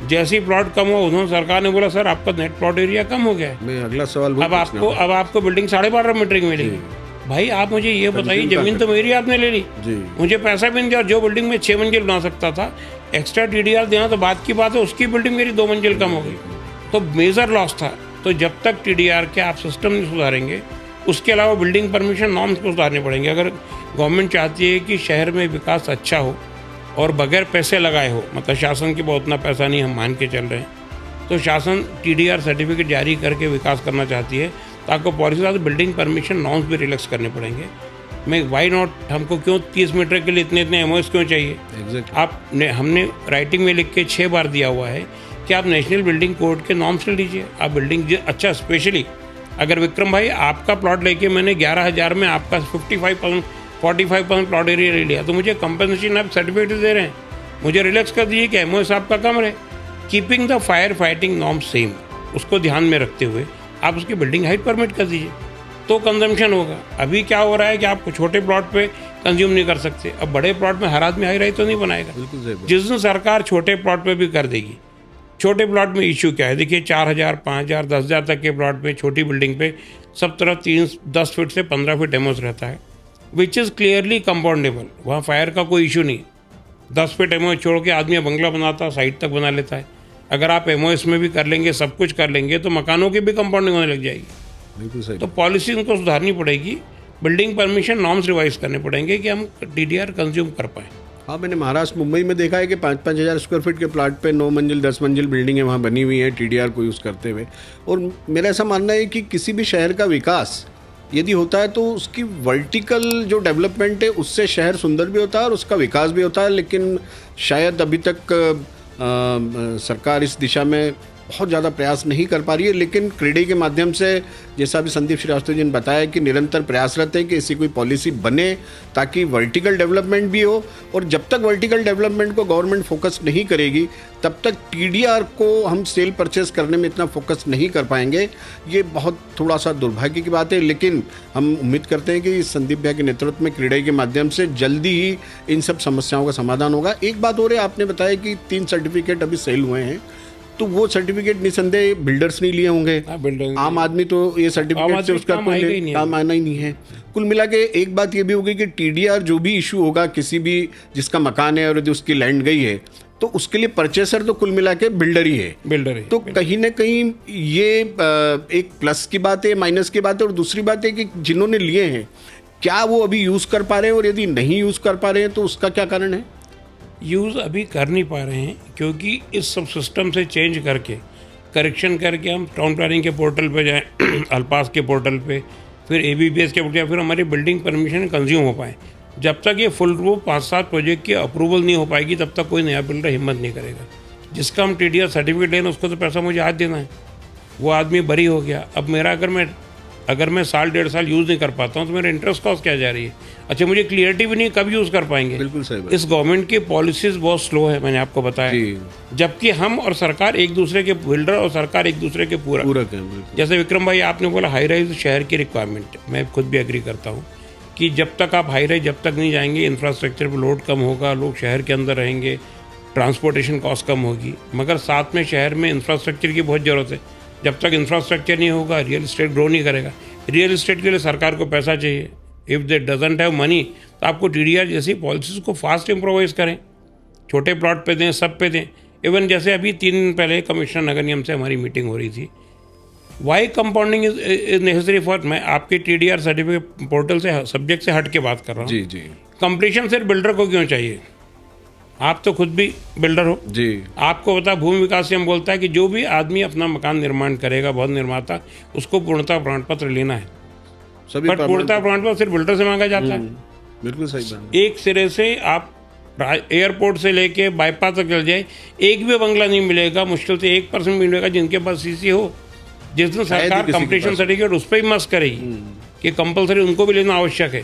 S2: जैसे ही प्लॉट कम हुआ उन्होंने सरकार ने बोला सर आपका नेट प्लॉट एरिया कम हो गया है,
S1: मैं अगला सवाल वही पूछना
S2: अब आपको बिल्डिंग 12.5 मीटर की मिलेगी। भाई आप मुझे ये बताइए, जमीन तो मेरी आपने ले ली,
S1: जी,
S2: मुझे पैसा भी नहीं दिया, और जो बिल्डिंग में 6 मंजिल बना सकता था एक्स्ट्रा TDR देना तो बात की बात है, उसकी बिल्डिंग मेरी 2 मंजिल कम हो गई, तो मेजर लॉस था। तो जब तक TDR के आप सिस्टम नहीं सुधारेंगे, उसके अलावा बिल्डिंग परमिशन नॉर्म्स को सुधारने पड़ेंगे। अगर गवर्नमेंट चाहती है कि शहर में विकास अच्छा हो और बगैर पैसे लगाए हो, मतलब शासन के बहुत उतना पैसा नहीं हम मान के चल रहे हैं, तो शासन TDR सर्टिफिकेट जारी करके विकास करना चाहती है, तो आपको पॉलिसी के साथ बिल्डिंग परमिशन नॉर्म्स भी रिलैक्स करने पड़ेंगे। मैं वाई नॉट, हमको क्यों 30 मीटर के लिए इतने MOS क्यों चाहिए? आपने हमने राइटिंग में लिख के 6 बार दिया हुआ है कि आप नेशनल बिल्डिंग कोड के नॉर्म्स ले लीजिए, आप बिल्डिंग अच्छा, स्पेशली अगर विक्रम भाई आपका प्लॉट लेके मैंने 11,000 में आपका 45% प्लॉट एरिया ले लिया, तो मुझे कंपनसेशन आप सर्टिफिकेट दे रहे हैं, मुझे रिलैक्स कर दीजिए कि MOS आपका कम रहे। Keeping the fire fighting norm same, उसको ध्यान में रखते हुए आप उसकी बिल्डिंग हाइट परमिट कर दीजिए, तो कंजम्पशन होगा। अभी क्या हो रहा है कि आप छोटे प्लॉट पे कंज्यूम नहीं कर सकते, अब बड़े प्लॉट में हर आदमी हाई राइज तो नहीं बनाएगा। जिस दिन सरकार छोटे प्लॉट पे भी कर देगी, छोटे प्लॉट में इशू क्या है देखिए, 4,000, 5,000, 10,000 तक के प्लॉट में छोटी बिल्डिंग पे सब तरफ 10 फीट से 15 फीट MOS रहता है, विच इज़ क्लियरली कंपाउंडेबल, वहाँ फायर का कोई इशू नहीं। 10 फीट MOS छोड़ के आदमी बंगला बनाता, साइड तक बना लेता है। अगर आप MOS में भी कर लेंगे, सब कुछ कर लेंगे, तो मकानों की भी कंपाउंडिंग होने लग जाएगी।
S1: बिल्कुल सही। तो
S2: पॉलिसी उनको सुधारनी पड़ेगी, बिल्डिंग परमिशन नॉर्म्स रिवाइज करने पड़ेंगे कि हम TDR कंज्यूम कर पाएँ।
S1: हाँ, मैंने महाराष्ट्र, मुंबई में देखा है कि 5-5 हज़ार स्क्वायर फीट के प्लाट पे 9 मंजिल 10 मंजिल बिल्डिंगें वहाँ बनी हुई हैं TDR को यूज़ करते हुए। और मेरा ऐसा मानना है कि किसी भी शहर का विकास यदि होता है तो उसकी वर्टिकल जो डेवलपमेंट है उससे शहर सुंदर भी होता है और उसका विकास भी होता है, लेकिन शायद अभी तक सरकार इस दिशा में बहुत ज़्यादा प्रयास नहीं कर पा रही है। लेकिन क्रीडे के माध्यम से, जैसा भी संदीप श्रीवास्तव जी ने बताया, कि निरंतर प्रयासरत है कि ऐसी कोई पॉलिसी बने ताकि वर्टिकल डेवलपमेंट भी हो। और जब तक वर्टिकल डेवलपमेंट को गवर्नमेंट फोकस नहीं करेगी तब तक TDR को हम सेल परचेस करने में इतना फोकस नहीं कर पाएंगे। ये बहुत थोड़ा सा दुर्भाग्य की बात है, लेकिन हम उम्मीद करते हैं कि संदीप भैया के नेतृत्व में क्रीडे के माध्यम से जल्दी ही इन सब समस्याओं का समाधान होगा। एक बात और है, आपने बताया कि 3 सर्टिफिकेट अभी सेल हुए हैं, तो वो सर्टिफिकेट निसंदेह बिल्डर्स नहीं लिए होंगे, आम आदमी तो ये सर्टिफिकेट से उसका कोई काम आना ही नहीं है। कुल मिला के एक बात ये भी होगी कि TDR जो भी इशू होगा किसी भी जिसका मकान है और जो उसकी लैंड गई है, तो उसके लिए परचेसर तो कुल मिला के बिल्डर ही है। तो कहीं ना कहीं ये एक प्लस की बात है, माइनस की बात है। और दूसरी बात है कि जिन्होंने लिए हैं क्या वो अभी यूज़ कर पा रहे हैं, और यदि नहीं यूज़ कर पा रहे हैं तो उसका क्या कारण है?
S2: यूज़ अभी कर नहीं पा रहे हैं क्योंकि इस सब सिस्टम से चेंज करके, करेक्शन करके हम टाउन प्लानिंग के पोर्टल पे जाएं, अल्पास के पोर्टल पे, फिर ABBS के पोर्टल, फिर हमारी बिल्डिंग परमिशन कंज्यूम हो पाए। जब तक ये फुल रूप 5-7 प्रोजेक्ट की अप्रूवल नहीं हो पाएगी तब तक कोई नया बिल्डर हिम्मत नहीं करेगा। जिसका हम TDR सर्टिफिकेट लेना उसको तो पैसा मुझे आज देना है, वो आदमी बरी हो गया। अब मेरा अगर मैं साल 1.5 साल यूज़ नहीं कर पाता हूँ तो मेरा इंटरेस्ट कॉस्ट क्या जा रही है? अच्छा, मुझे क्लियरिटी भी नहीं कब यूज़ कर पाएंगे।
S1: बिल्कुल सही बात।
S2: इस गवर्नमेंट की पॉलिसीज़ बहुत स्लो है, मैंने आपको बताया, जबकि हम और सरकार एक दूसरे के, बिल्डर और सरकार एक दूसरे के पूरक हैं। जैसे विक्रम भाई आपने बोला हाई राइज शहर की रिक्वायरमेंट, मैं खुद भी एग्री करता हूँ कि जब तक आप हाई राइज जब तक नहीं जाएंगे, इंफ्रास्ट्रक्चर पर लोड कम होगा, लोग शहर के अंदर रहेंगे, ट्रांसपोर्टेशन कॉस्ट कम होगी, मगर साथ में शहर में इंफ्रास्ट्रक्चर की बहुत ज़रूरत है। जब तक इंफ्रास्ट्रक्चर नहीं होगा रियल इस्टेट ग्रो नहीं करेगा। रियल इस्टेट के लिए सरकार को पैसा चाहिए। If they doesn't have money तो आपको TDR जैसी पॉलिसीज़ को फास्ट इम्प्रोवाइज करें, छोटे प्लॉट पे दें, सब पे दें। इवन जैसे अभी 3 दिन पहले कमिश्नर नगर निगम से हमारी मीटिंग हो रही थी, why compounding is necessary for, मैं आपके TDR सर्टिफिकेट पोर्टल से सब्जेक्ट से हट के बात कर रहा हूँ।
S1: जी जी।
S2: कंप्लीशन सिर्फ बिल्डर को क्यों चाहिए? आप तो खुद भी बिल्डर हो
S1: जी।
S2: आपको पता, भूमि विकास नियम बोलता है कि जो भी आदमी अपना मकान निर्माण करेगा, बहुत निर्माता, उसको पूर्णता प्रमाण पत्र लेना है। बट पूर्णता प्रमाण पत्र सिर्फ बिल्डर से मांगा जाता है।
S1: बिल्कुल सही बात।
S2: एक सिरे से आप एयरपोर्ट से लेके बाईपास तक चल जाए, एक भी बंगला नहीं मिलेगा, मुश्किल से 1% मिलेगा जिनके पास CC हो। जिस दिन सरकार कंप्लीशन सर्टिफिकेट उस पर ही मस्त करेगी कि कंपलसरी उनको भी लेना आवश्यक है।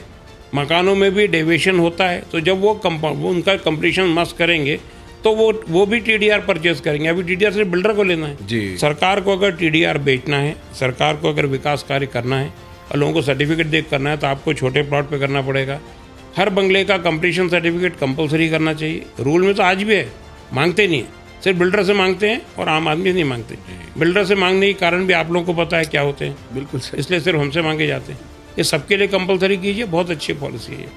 S2: मकानों में भी डेविएशन होता है, तो जब वो उनका कंप्लीशन मस्त करेंगे तो वो भी TDR परचेज करेंगे। अभी TDR सिर्फ बिल्डर को लेना है
S1: जी।
S2: सरकार को अगर TDR बेचना है, सरकार को अगर विकास कार्य करना है और लोगों को सर्टिफिकेट देख करना है, तो आपको छोटे प्लॉट पे करना पड़ेगा। हर बंगले का कंप्लीशन सर्टिफिकेट कंपलसरी करना चाहिए। रूल में तो आज भी है, मांगते नहीं है, सिर्फ बिल्डर से मांगते हैं और आम आदमी नहीं मांगते। बिल्डर से मांगने के कारण भी आप लोगों को पता है क्या होते हैं,
S1: बिल्कुल सही,
S2: इसलिए सिर्फ हमसे मांगे जाते हैं। ये सबके लिए कंपलसरी कीजिए, बहुत अच्छी पॉलिसी है।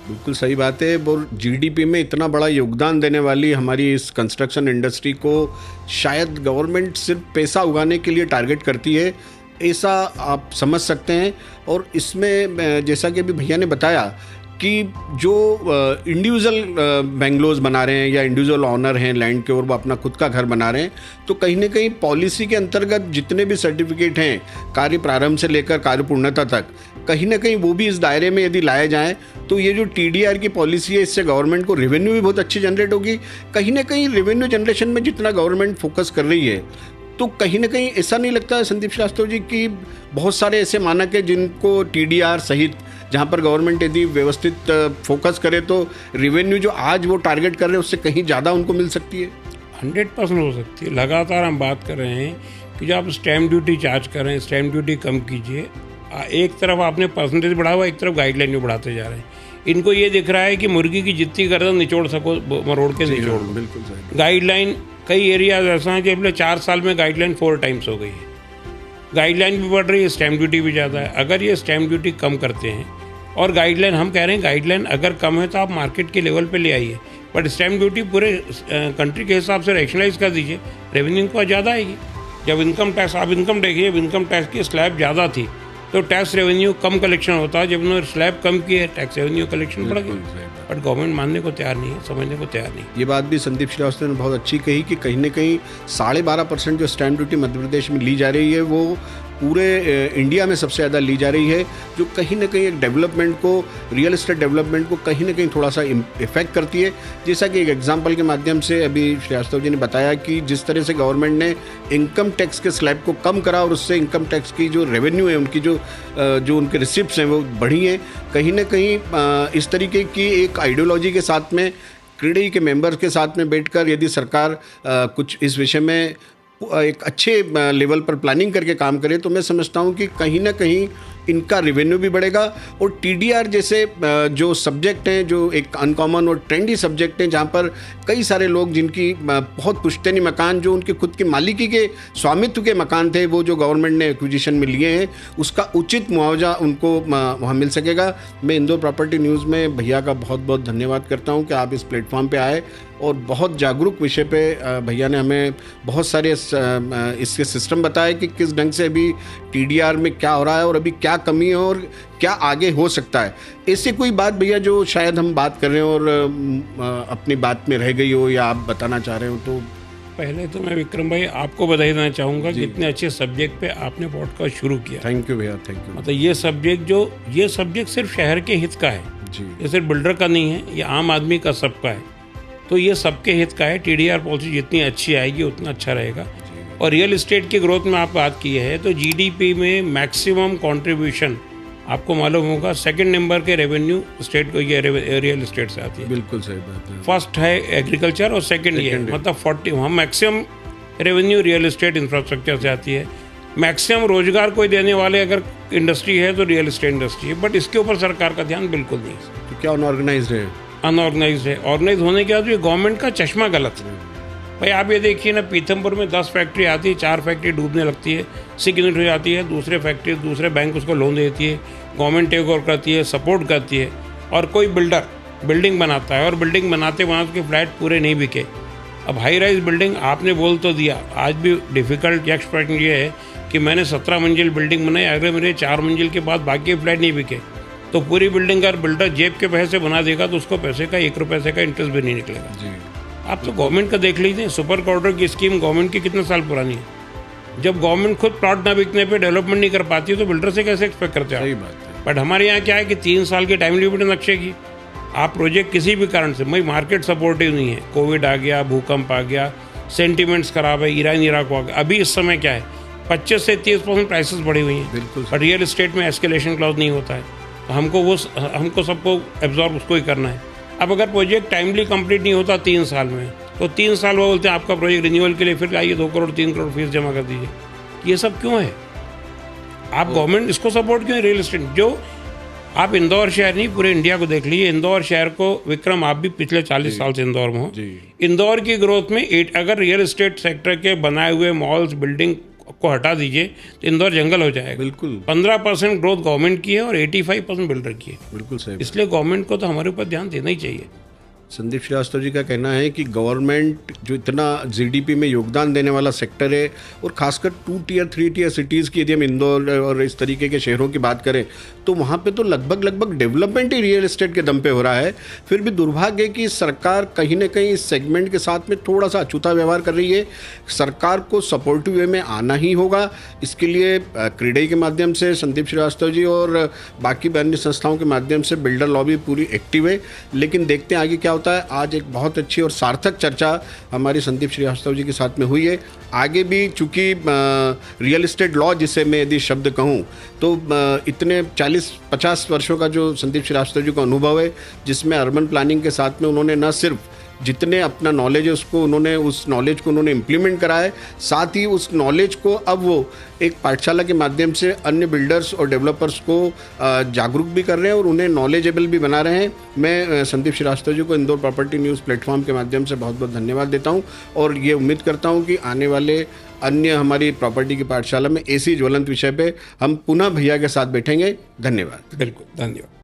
S1: बिल्कुल सही बात है। और जीडीपी में इतना बड़ा योगदान देने वाली हमारी इस कंस्ट्रक्शन इंडस्ट्री को शायद गवर्नमेंट सिर्फ पैसा उगाने के लिए टारगेट करती है, ऐसा आप समझ सकते हैं। और इसमें जैसा कि अभी भैया ने बताया कि जो इंडिविजुअल बेंगलोज बना रहे हैं या इंडिविजुअल ऑनर हैं लैंड के और वो अपना खुद का घर बना रहे हैं, तो कहीं ना कहीं पॉलिसी के अंतर्गत जितने भी सर्टिफिकेट हैं कार्य प्रारंभ से लेकर कार्य पूर्णता तक, कहीं ना कहीं वो भी इस दायरे में यदि लाए जाएं तो ये जो टीडीआर की पॉलिसी है इससे गवर्नमेंट को रेवेन्यू भी बहुत अच्छी जनरेट होगी। कहीं ना कहीं रेवेन्यू जनरेशन में जितना गवर्नमेंट फोकस कर रही है, तो कहीं ना कहीं ऐसा नहीं लगता है संदीप श्रीवास्तव जी कि बहुत सारे ऐसे मानक हैं जिनको टीडीआर सहित जहाँ पर गवर्नमेंट यदि व्यवस्थित फोकस करे तो रेवेन्यू जो आज वो टारगेट कर रहे हैं उससे कहीं ज़्यादा उनको मिल सकती है?
S2: 100% हो सकती है। लगातार हम बात कर रहे हैं कि जो आप स्टैम्प ड्यूटी चार्ज कर रहे हैं, स्टैम्प ड्यूटी कम कीजिए। एक तरफ आपने परसेंटेज बढ़ा हुआ, एक तरफ गाइडलाइन भी बढ़ाते जा रहे हैं। इनको ये दिख रहा है कि मुर्गी की जितनी गर्दन निचोड़ सको मरोड़ के निचोड़।
S1: बिल्कुल सही।
S2: गाइडलाइन कई एरियाज ऐसा है कि अगले 4 साल में गाइडलाइन 4 टाइम्स हो गई है। गाइडलाइन भी बढ़ रही है, स्टैम्प ड्यूटी भी ज़्यादा है। अगर ये स्टैम्प ड्यूटी कम करते हैं और गाइडलाइन, हम कह रहे हैं गाइडलाइन अगर कम है तो आप मार्केट के लेवल पे ले आइए, बट स्टैम्प ड्यूटी पूरे कंट्री के हिसाब से रैशनलाइज कर दीजिए, रेवेन्यू को ज़्यादा आएगी। जब इनकम टैक्स, आप इनकम देखिए, जब इनकम टैक्स की स्लैब ज़्यादा थी तो टैक्स रेवेन्यू कम कलेक्शन होता है। जब उन्होंने स्लैब कम की है, टैक्स रेवेन्यू कलेक्शन बढ़ गया, बट गवर्नमेंट मानने को तैयार नहीं है, समझने को तैयार नहीं।
S1: ये बात भी संदीप श्रीवास्तव ने बहुत अच्छी कही कि कहीं ना कहीं 12.5% जो स्टैम्प ड्यूटी मध्य प्रदेश में ली जा रही है वो पूरे इंडिया में सबसे ज़्यादा ली जा रही है, जो कहीं ना कहीं एक डेवलपमेंट को, रियल एस्टेट डेवलपमेंट को कहीं ना कहीं थोड़ा सा इफेक्ट करती है। जैसा कि एक एग्जांपल के माध्यम से अभी श्रीवास्तव जी ने बताया कि जिस तरह से गवर्नमेंट ने इनकम टैक्स के स्लैब को कम करा और उससे इनकम टैक्स की जो रेवेन्यू है, उनकी जो उनके रिसिप्ट्स हैं वो बढ़ी हैं। कहीं ना कहीं इस तरीके की एक आइडियोलॉजी के साथ में क्रेडिट के मेंबर्स के साथ में बैठकर यदि सरकार कुछ इस विषय में एक अच्छे लेवल पर प्लानिंग करके काम करे तो मैं समझता हूँ कि कहीं ना कहीं इनका रेवेन्यू भी बढ़ेगा। और टीडीआर जैसे जो सब्जेक्ट हैं, जो एक अनकॉमन और ट्रेंडी सब्जेक्ट हैं, जहाँ पर कई सारे लोग जिनकी बहुत पुश्तैनी मकान, जो उनके खुद की मालिकी के स्वामित्व के मकान थे, वो जो गवर्नमेंट ने एक्विजिशन में लिए हैं, उसका उचित मुआवजा उनको वहाँ मिल सकेगा। मैं इंदौर प्रॉपर्टी न्यूज़ में भैया का बहुत बहुत धन्यवाद करता हूँ कि आप इस प्लेटफॉर्म पे आए और बहुत जागरूक विषय पे भैया ने हमें बहुत सारे इसके सिस्टम बताए कि किस ढंग से अभी टीडीआर में क्या हो रहा है और अभी क्या कमी है और क्या आगे हो सकता है। ऐसी कोई बात भैया जो शायद हम बात कर रहे हो और अपनी बात में रह गई हो या आप बताना चाह रहे हो? तो
S2: पहले तो मैं विक्रम भाई आपको बधाई देना चाहूँगा कि इतने अच्छे सब्जेक्ट पे आपने पॉडकास्ट शुरू किया।
S1: थैंक यू भैया, थैंक यू।
S2: मतलब ये सब्जेक्ट सिर्फ शहर के हित का है
S1: जी,
S2: ये सिर्फ बिल्डर का नहीं है, ये आम आदमी का सबका है, तो ये सबके हित का है। टीडीआर पॉलिसी जितनी अच्छी आएगी उतना अच्छा रहेगा। और रियल एस्टेट की ग्रोथ में आप बात की है तो जीडीपी में मैक्सिमम कंट्रीब्यूशन आपको मालूम होगा, सेकंड नंबर के रेवेन्यू स्टेट को ये रियल एस्टेट से आती है।
S1: बिल्कुल सही बात है।
S2: फर्स्ट है एग्रीकल्चर और सेकंड ये, मतलब 40 हम maximum revenue real estate infrastructure से आती है। मैक्सिमम रोजगार कोई देने वाले अगर इंडस्ट्री है तो रियल एस्टेट इंडस्ट्री है, बट इसके ऊपर सरकार का ध्यान बिल्कुल नहीं है।
S1: तो क्या अनऑर्गेनाइज्ड है?
S2: अनऑर्गेनाइज्ड है। ऑर्गेनाइज होने के बाद ये गवर्नमेंट का चश्मा गलत है। भाई आप ये देखिए ना, पीथमपुर में 10 फैक्ट्री आती है, 4 फैक्ट्री डूबने लगती है, सिग्नेट हो जाती है, दूसरे बैंक उसको लोन देती है, गवर्नमेंट टेक ओवर करती है, सपोर्ट करती है, और कोई बिल्डर बिल्डिंग बनाता है और बिल्डिंग बनाते के फ्लैट पूरे नहीं बिके। अब हाई राइज बिल्डिंग आपने बोल तो दिया, आज भी डिफ़िकल्ट एक्सपेक्ट ये है कि मैंने 17 मंजिल बिल्डिंग बनाई, अगर मेरे 4 मंजिल के बाद बाकी फ्लैट नहीं बिके तो पूरी बिल्डिंग अगर बिल्डर जेब के पैसे से बना देगा तो उसको पैसे का 1 रुपये का इंटरेस्ट भी नहीं निकलेगा जी। आप तो गवर्नमेंट का देख लीजिए, सुपर कॉरिडोर की स्कीम गवर्नमेंट की कितने साल पुरानी है। जब गवर्नमेंट खुद प्लॉट ना बिकने पे डेवलपमेंट नहीं कर पाती है तो बिल्डर से कैसे एक्सपेक्ट करते हैं?
S1: सही बात है।
S2: बट हमारे यहाँ क्या है कि 3 साल की टाइम लिमिट है नक्शे की। आप प्रोजेक्ट किसी भी कारण से, भाई मार्केट सपोर्टिव नहीं है, कोविड आ गया, भूकंप आ गया, सेंटिमेंट्स खराब है, ईरान इराक आ गया, अभी इस समय क्या है 25 से 30% प्राइसेस बढ़ी हुई हैं।
S1: बिल्कुल।
S2: बट रियल एस्टेट में एस्केलेशन क्लॉज नहीं होता है, हमको सबको एब्जॉर्ब उसको ही करना है। अब अगर प्रोजेक्ट टाइमली कंप्लीट नहीं होता 3 साल में, तो 3 साल वो बोलते हैं आपका प्रोजेक्ट रिन्यूअल के लिए फिर आइए 2 करोड़ 3 करोड़ फीस जमा कर दीजिए। ये सब क्यों है? आप गवर्नमेंट इसको सपोर्ट क्यों है? रियल एस्टेट जो आप इंदौर शहर नहीं पूरे इंडिया को देख लीजिए। इंदौर शहर को, विक्रम आप भी पिछले 40 साल से इंदौर में हो, इंदौर की ग्रोथ में अगर रियल एस्टेट सेक्टर के बनाए हुए मॉल्स बिल्डिंग को हटा दीजिए तो इंदौर जंगल हो जाएगा।
S1: बिल्कुल
S2: 15% ग्रोथ गवर्नमेंट की है और 85% बिल्डर की है।
S1: बिल्कुल सही।
S2: इसलिए गवर्नमेंट को तो हमारे ऊपर ध्यान देना ही चाहिए।
S1: संदीप श्रीवास्तव जी का कहना है कि गवर्नमेंट जो इतना जीडीपी में योगदान देने वाला सेक्टर है, और खासकर 2 टियर 3 टियर सिटीज़ की यदि हम इंदौर और इस तरीके के शहरों की बात करें तो वहाँ पे तो लगभग डेवलपमेंट ही रियल एस्टेट के दम पे हो रहा है। फिर भी दुर्भाग्य है कि सरकार कहीं ना कहीं इस सेगमेंट के साथ में थोड़ा सा अछूता व्यवहार कर रही है। सरकार को सपोर्टिव वे में आना ही होगा। इसके लिए क्रीडई के माध्यम से संदीप श्रीवास्तव जी और बाकी अन्य संस्थाओं के माध्यम से बिल्डर लॉबी पूरी एक्टिव है। लेकिन देखते हैं आगे क्या होता है। आज एक बहुत अच्छी और सार्थक चर्चा हमारी संदीप श्रीवास्तव जी के साथ में हुई है। आगे भी चूंकि रियल एस्टेट लॉ जिसे मैं यदि शब्द कहूँ तो इतने 40-50 वर्षों का जो संदीप श्रीवास्तव जी का अनुभव है, जिसमें अर्बन प्लानिंग के साथ में उन्होंने न सिर्फ जितने अपना नॉलेज है उसको उन्होंने उस नॉलेज को उन्होंने इम्प्लीमेंट करा है, साथ ही उस नॉलेज को अब वो एक पाठशाला के माध्यम से अन्य बिल्डर्स और डेवलपर्स को जागरूक भी कर रहे हैं और उन्हें नॉलेजेबल भी बना रहे हैं। मैं संदीप श्रीवास्तव जी को इंदौर प्रॉपर्टी न्यूज़ प्लेटफॉर्म के माध्यम से बहुत बहुत धन्यवाद देता हूं और ये उम्मीद करता हूं कि आने वाले अन्य हमारी प्रॉपर्टी की पाठशाला में ऐसी ज्वलंत विषय पे हम पुनः भैया के साथ बैठेंगे। धन्यवाद।
S2: बिल्कुल, धन्यवाद।